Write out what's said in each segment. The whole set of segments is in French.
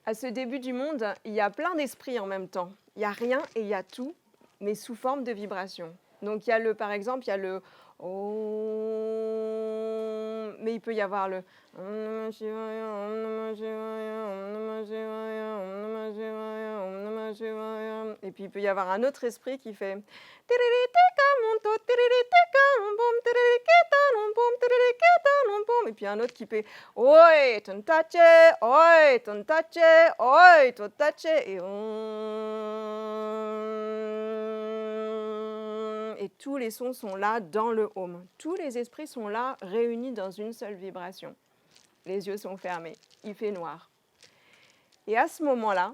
à ce début du monde, il y a plein d'esprits en même temps. Il y a rien et il y a tout, mais sous forme de vibration. Donc il y a par exemple, il y a le Om, mais il peut y avoir le Om Namah Shivaya, Om Namah Shivaya, Om Namah Shivaya, Om Namah Shivaya, Om Namah Shivaya. Et puis il peut y avoir un autre esprit qui fait et puis un autre qui fait Oi, tontache, oi, tontache, oi, tontache, et tous les sons sont là dans le Om. Tous les esprits sont là, réunis dans une seule vibration. Les yeux sont fermés, il fait noir. Et à ce moment-là,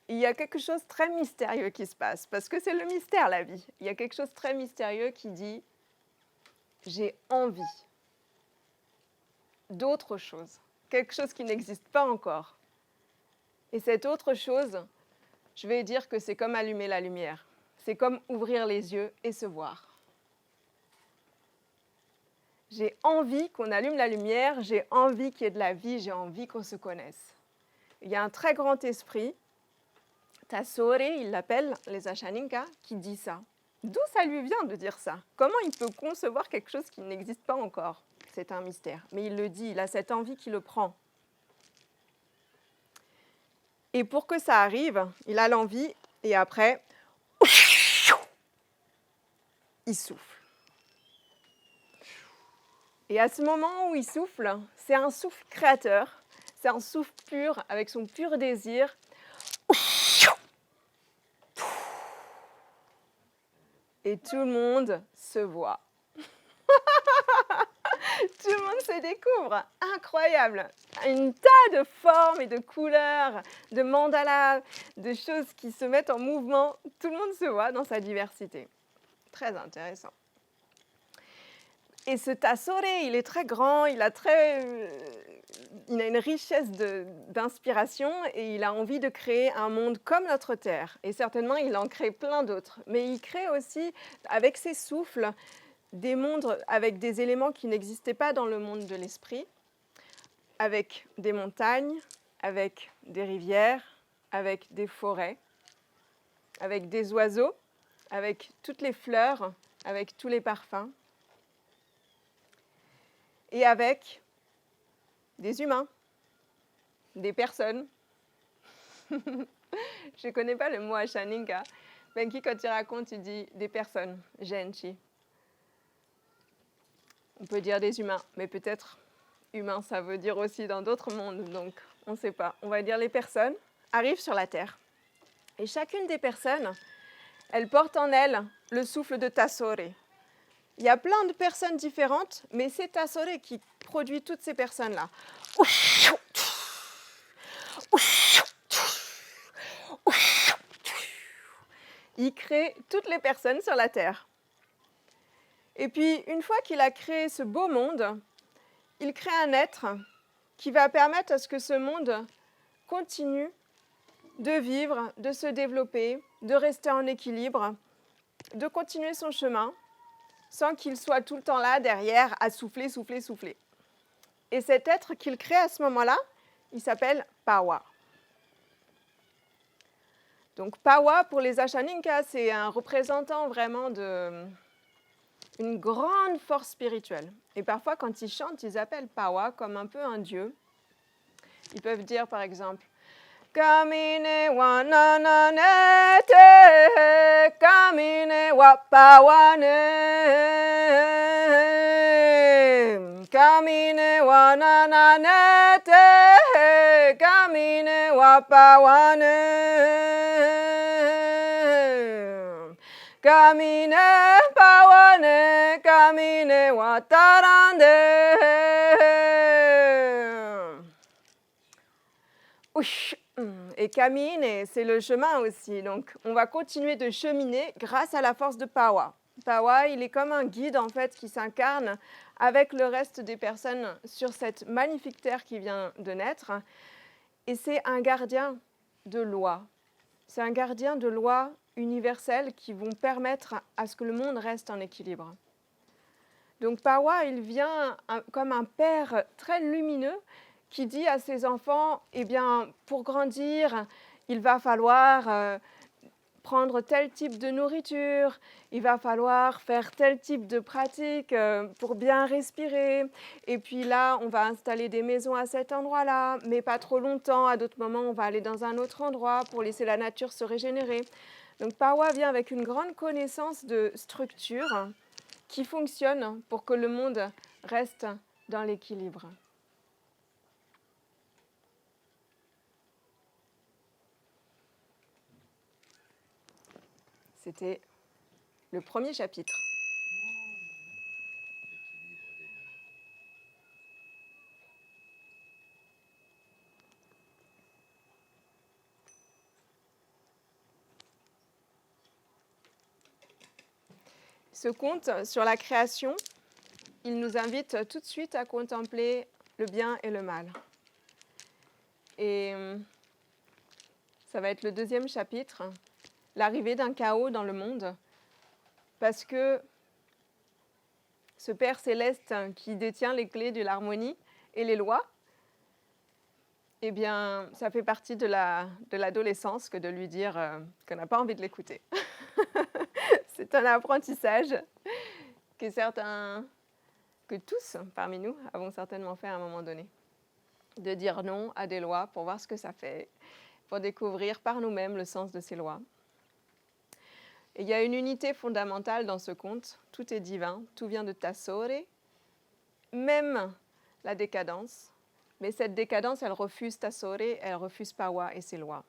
il y a quelque chose de très mystérieux qui se passe, parce que c'est le mystère, la vie. Il y a quelque chose de très mystérieux qui dit « j'ai envie d'autre chose », quelque chose qui n'existe pas encore. Et cette autre chose, je vais dire que c'est comme allumer la lumière. C'est comme ouvrir les yeux et se voir. J'ai envie qu'on allume la lumière, j'ai envie qu'il y ait de la vie, j'ai envie qu'on se connaisse. Il y a un très grand esprit, Tasore, il l'appelle, les Ashaninka, qui dit ça. D'où ça lui vient de dire ça? Comment il peut concevoir quelque chose qui n'existe pas encore? C'est un mystère. Mais il le dit, il a cette envie qui le prend. Et pour que ça arrive, il a l'envie, et après, il souffle. Et à ce moment où il souffle, c'est un souffle créateur, c'est un souffle pur, avec son pur désir. Et tout le monde se voit. Tout le monde se découvre. Incroyable. Un tas de formes et de couleurs, de mandalas, de choses qui se mettent en mouvement. Tout le monde se voit dans sa diversité. Très intéressant. Et ce Tasore, il est très grand, il a une richesse d'inspiration et il a envie de créer un monde comme notre Terre. Et certainement, il en crée plein d'autres. Mais il crée aussi, avec ses souffles, des mondes avec des éléments qui n'existaient pas dans le monde de l'esprit, avec des montagnes, avec des rivières, avec des forêts, avec des oiseaux, avec toutes les fleurs, avec tous les parfums, et avec des humains, des personnes. Je ne connais pas le mot Ashaninka. Benki, quand il raconte, il dit des personnes, genchi. On peut dire des humains, mais peut-être humain, ça veut dire aussi dans d'autres mondes, donc on ne sait pas. On va dire les personnes arrivent sur la Terre. Et chacune des personnes, elle porte en elle le souffle de Tasore. Il y a plein de personnes différentes, mais c'est Tasore qui produit toutes ces personnes-là. Il crée toutes les personnes sur la Terre. Et puis, une fois qu'il a créé ce beau monde, il crée un être qui va permettre à ce que ce monde continue de vivre, de se développer, de rester en équilibre, de continuer son chemin, sans qu'il soit tout le temps là, derrière, à souffler, souffler, souffler. Et cet être qu'il crée à ce moment-là, il s'appelle Pawa. Donc Pawa, pour les Ashaninka, c'est un représentant vraiment une grande force spirituelle. Et parfois, quand ils chantent, ils appellent Pawa comme un peu un dieu. Ils peuvent dire, par exemple, Kamine wa nananete, kamine wa pawane, kamine wa nananete, kamine wa pawane, kamine pawane, kamine wa tarande. Et camine, c'est le chemin aussi. Donc, on va continuer de cheminer grâce à la force de Pawa. Pawa, il est comme un guide, en fait, qui s'incarne avec le reste des personnes sur cette magnifique terre qui vient de naître. Et c'est un gardien de loi. C'est un gardien de lois universelles qui vont permettre à ce que le monde reste en équilibre. Donc, Pawa, il vient comme un père très lumineux qui dit à ses enfants, eh bien, pour grandir, il va falloir prendre tel type de nourriture, il va falloir faire tel type de pratique pour bien respirer. Et puis là, on va installer des maisons à cet endroit-là, mais pas trop longtemps. À d'autres moments, on va aller dans un autre endroit pour laisser la nature se régénérer. Donc Pawa vient avec une grande connaissance de structure qui fonctionne pour que le monde reste dans l'équilibre. C'était le premier chapitre. Ce conte sur la création, il nous invite tout de suite à contempler le bien et le mal. Et ça va être le deuxième chapitre, l'arrivée d'un chaos dans le monde, parce que ce Père céleste qui détient les clés de l'harmonie et les lois, eh bien, ça fait partie de l'adolescence que de lui dire qu'on n'a pas envie de l'écouter. C'est un apprentissage que tous parmi nous avons certainement fait à un moment donné. De dire non à des lois pour voir ce que ça fait, pour découvrir par nous-mêmes le sens de ces lois. Et il y a une unité fondamentale dans ce conte, tout est divin, tout vient de Tasore, même la décadence. Mais cette décadence, elle refuse Tasore, elle refuse Pawa et ses lois.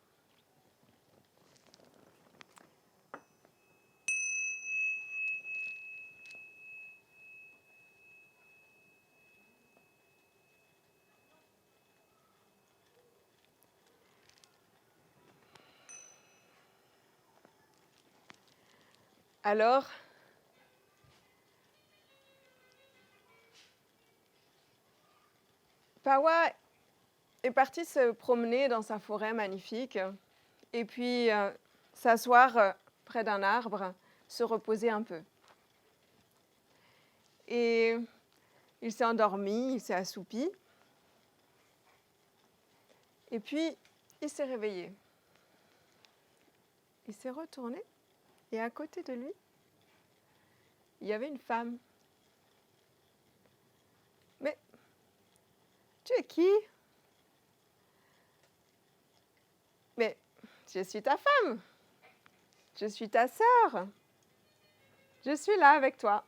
Alors, Pawa est parti se promener dans sa forêt magnifique et puis s'asseoir près d'un arbre, se reposer un peu. Et il s'est endormi, il s'est assoupi. Et puis, il s'est réveillé. Il s'est retourné et à côté de lui, il y avait une femme. Mais, tu es qui ? Mais, je suis ta femme. Je suis ta sœur. Je suis là avec toi.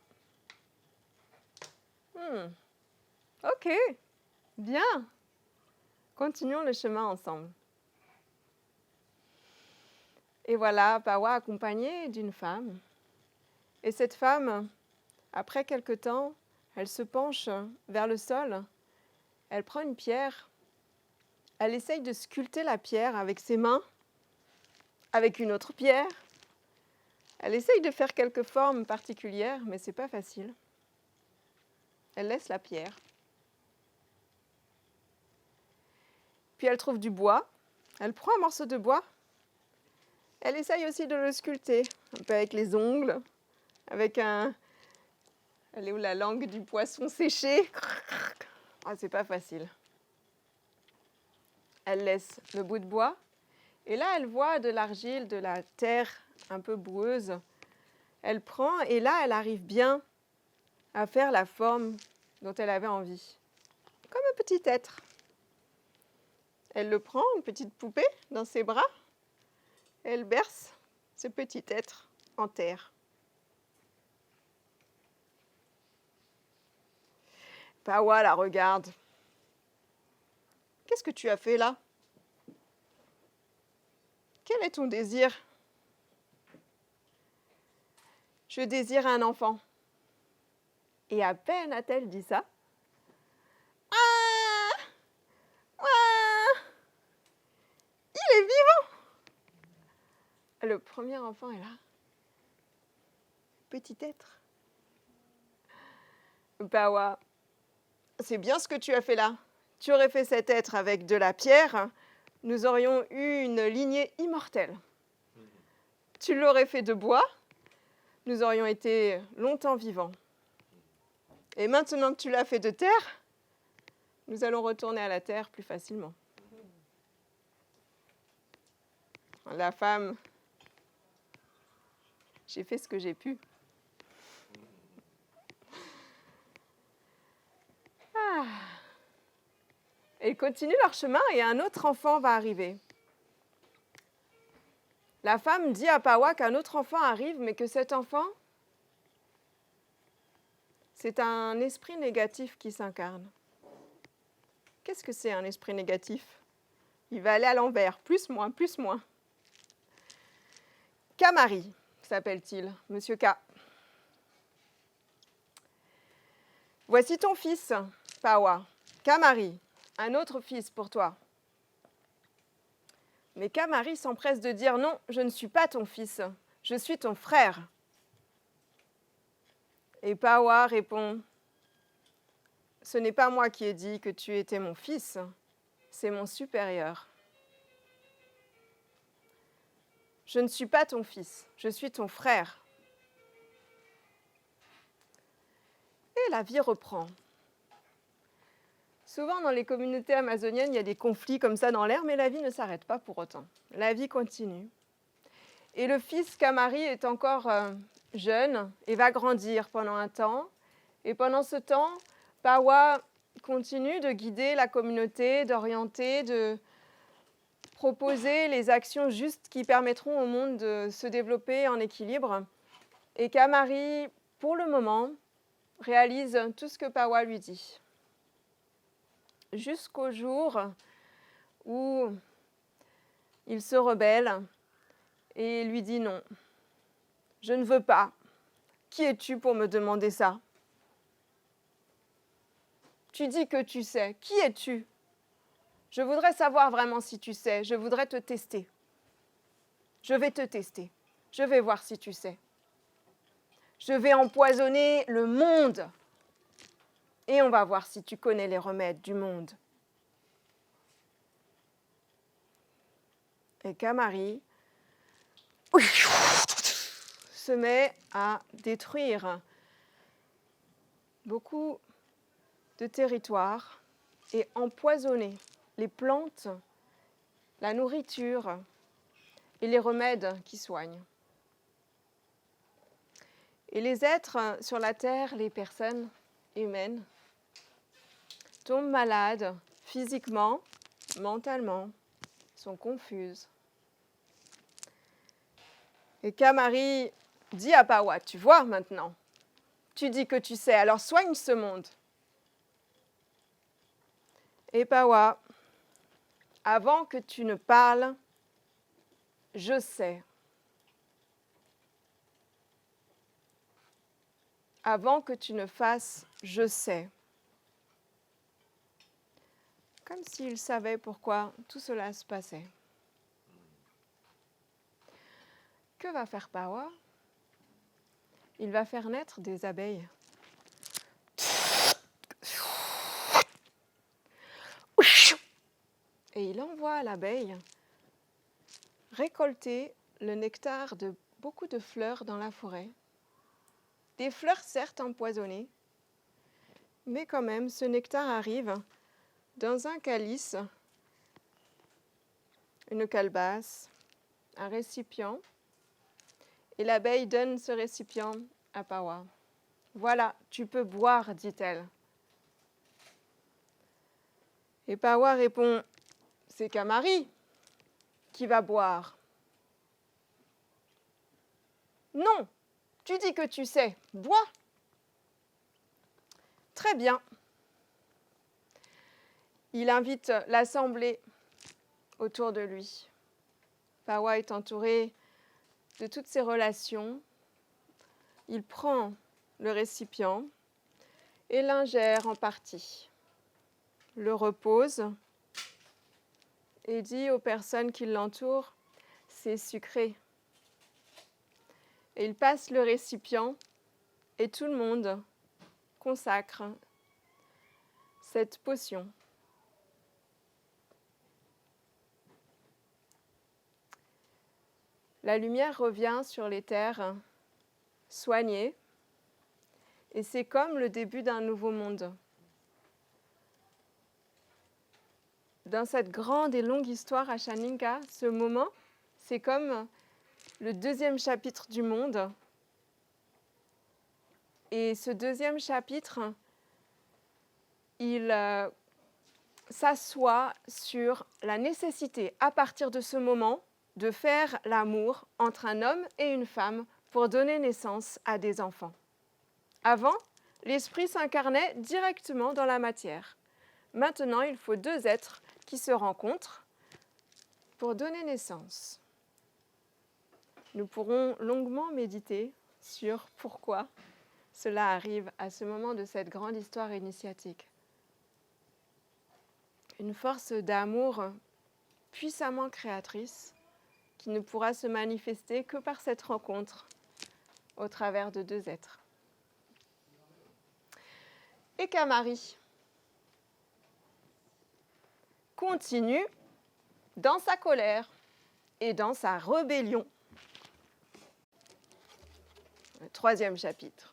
Ok, bien. Continuons le chemin ensemble. Et voilà, Pawa accompagné d'une femme. Et cette femme, après quelque temps, elle se penche vers le sol. Elle prend une pierre. Elle essaye de sculpter la pierre avec ses mains, avec une autre pierre. Elle essaye de faire quelques formes particulières, mais ce n'est pas facile. Elle laisse la pierre. Puis elle trouve du bois. Elle prend un morceau de bois. Elle essaye aussi de le sculpter, un peu avec les ongles, avec elle est où la langue du poisson séché. Ah, c'est pas facile. Elle laisse le bout de bois. Et là, elle voit de l'argile, de la terre un peu boueuse. Elle prend et là, elle arrive bien à faire la forme dont elle avait envie. Comme un petit être. Elle le prend, une petite poupée, dans ses bras. Elle berce ce petit être en terre. Pawa la regarde. Qu'est-ce que tu as fait là ? Quel est ton désir ? Je désire un enfant. Et à peine a-t-elle dit ça, ah, ah, il est vivant. Le premier enfant est là. Petit être. Pawa, c'est bien ce que tu as fait là. Tu aurais fait cet être avec de la pierre, nous aurions eu une lignée immortelle. Tu l'aurais fait de bois, nous aurions été longtemps vivants. Et maintenant que tu l'as fait de terre, nous allons retourner à la terre plus facilement. La femme, j'ai fait ce que j'ai pu. Ah. Et ils continuent leur chemin et un autre enfant va arriver. La femme dit à Pawa qu'un autre enfant arrive, mais que cet enfant, c'est un esprit négatif qui s'incarne. Qu'est-ce que c'est un esprit négatif? Il va aller à l'envers, plus, moins, plus, moins. Kamari s'appelle-t-il, Monsieur K. Voici ton fils, Pawa. Kamari, un autre fils pour toi. Mais Kamari s'empresse de dire « Non, je ne suis pas ton fils, je suis ton frère. » Et Pawa répond « Ce n'est pas moi qui ai dit que tu étais mon fils, c'est mon supérieur. Je ne suis pas ton fils, je suis ton frère. » Et la vie reprend. Souvent, dans les communautés amazoniennes, il y a des conflits comme ça dans l'air, mais la vie ne s'arrête pas pour autant. La vie continue. Et le fils Kamari est encore jeune et va grandir pendant un temps. Et pendant ce temps, Pawa continue de guider la communauté, d'orienter, de proposer les actions justes qui permettront au monde de se développer en équilibre. Et Kamari, pour le moment, réalise tout ce que Pawa lui dit. Jusqu'au jour où il se rebelle et lui dit non. Je ne veux pas. Qui es-tu pour me demander ça? Tu dis que tu sais. Qui es-tu? Je voudrais savoir vraiment si tu sais. Je voudrais te tester. Je vais te tester. Je vais voir si tu sais. Je vais empoisonner le monde. Et on va voir si tu connais les remèdes du monde. Et Kamari se met à détruire beaucoup de territoires et empoisonner les plantes, la nourriture et les remèdes qui soignent. Et les êtres sur la terre, les personnes humaines, tombent malades physiquement, mentalement, sont confuses. Et Kamari dit à Pawa, tu vois maintenant, tu dis que tu sais, alors soigne ce monde. Et Pawa, avant que tu ne parles, je sais. Avant que tu ne fasses, je sais. Comme s'il savait pourquoi tout cela se passait. Que va faire Pawa? Il va faire naître des abeilles. Et il envoie l'abeille récolter le nectar de beaucoup de fleurs dans la forêt. Des fleurs certes empoisonnées, mais quand même ce nectar arrive dans un calice, une calebasse, un récipient, et l'abeille donne ce récipient à Pawa. Voilà, tu peux boire, dit-elle. Et Pawa répond, c'est Kamari qui va boire. Non, tu dis que tu sais, bois. Très bien. Il invite l'assemblée autour de lui. Pawa est entouré de toutes ses relations. Il prend le récipient et l'ingère en partie, le repose et dit aux personnes qui l'entourent, c'est sucré. Et il passe le récipient et tout le monde consacre cette potion. La lumière revient sur les terres soignées et c'est comme le début d'un nouveau monde. dans cette grande et longue histoire Ashaninka, ce moment, c'est comme le deuxième chapitre du monde. Et ce deuxième chapitre, il s'assoit sur la nécessité, à partir de ce moment, de faire l'amour entre un homme et une femme pour donner naissance à des enfants. Avant, l'esprit s'incarnait directement dans la matière. Maintenant, il faut deux êtres qui se rencontrent pour donner naissance. Nous pourrons longuement méditer sur pourquoi cela arrive à ce moment de cette grande histoire initiatique. Une force d'amour puissamment créatrice qui ne pourra se manifester que par cette rencontre au travers de deux êtres. Et Kamari continue dans sa colère et dans sa rébellion. Le troisième chapitre.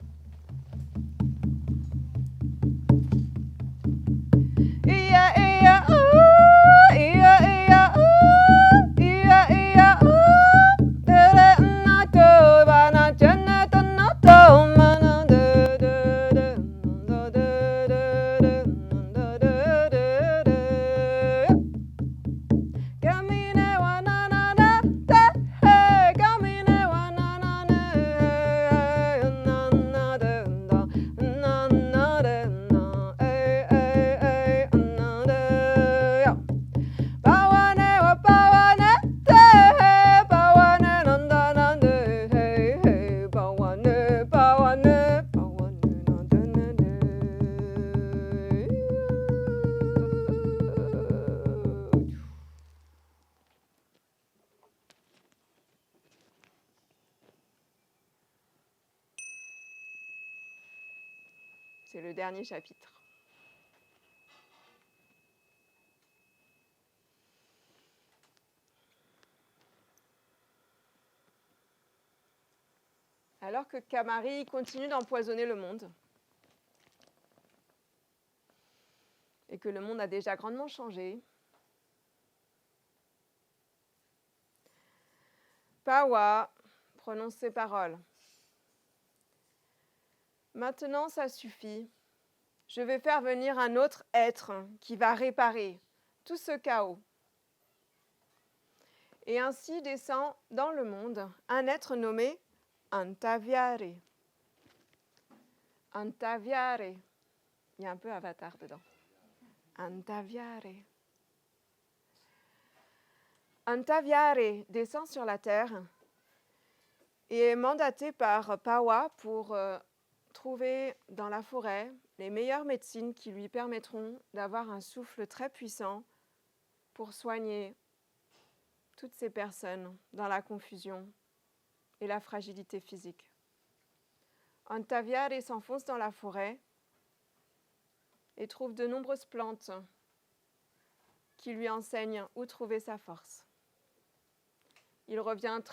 C'est le dernier chapitre. Alors que Kamari continue d'empoisonner le monde, et que le monde a déjà grandement changé, Pawa prononce ces paroles. Maintenant, ça suffit. Je vais faire venir un autre être qui va réparer tout ce chaos. Et ainsi descend dans le monde un être nommé Antavyare. Antavyare. Il y a un peu Avatar dedans. Antavyare. Antavyare descend sur la terre et est mandaté par Pawa pour trouver dans la forêt les meilleures médecines qui lui permettront d'avoir un souffle très puissant pour soigner toutes ces personnes dans la confusion et la fragilité physique. Antavyare s'enfonce dans la forêt et trouve de nombreuses plantes qui lui enseignent où trouver sa force. Il revient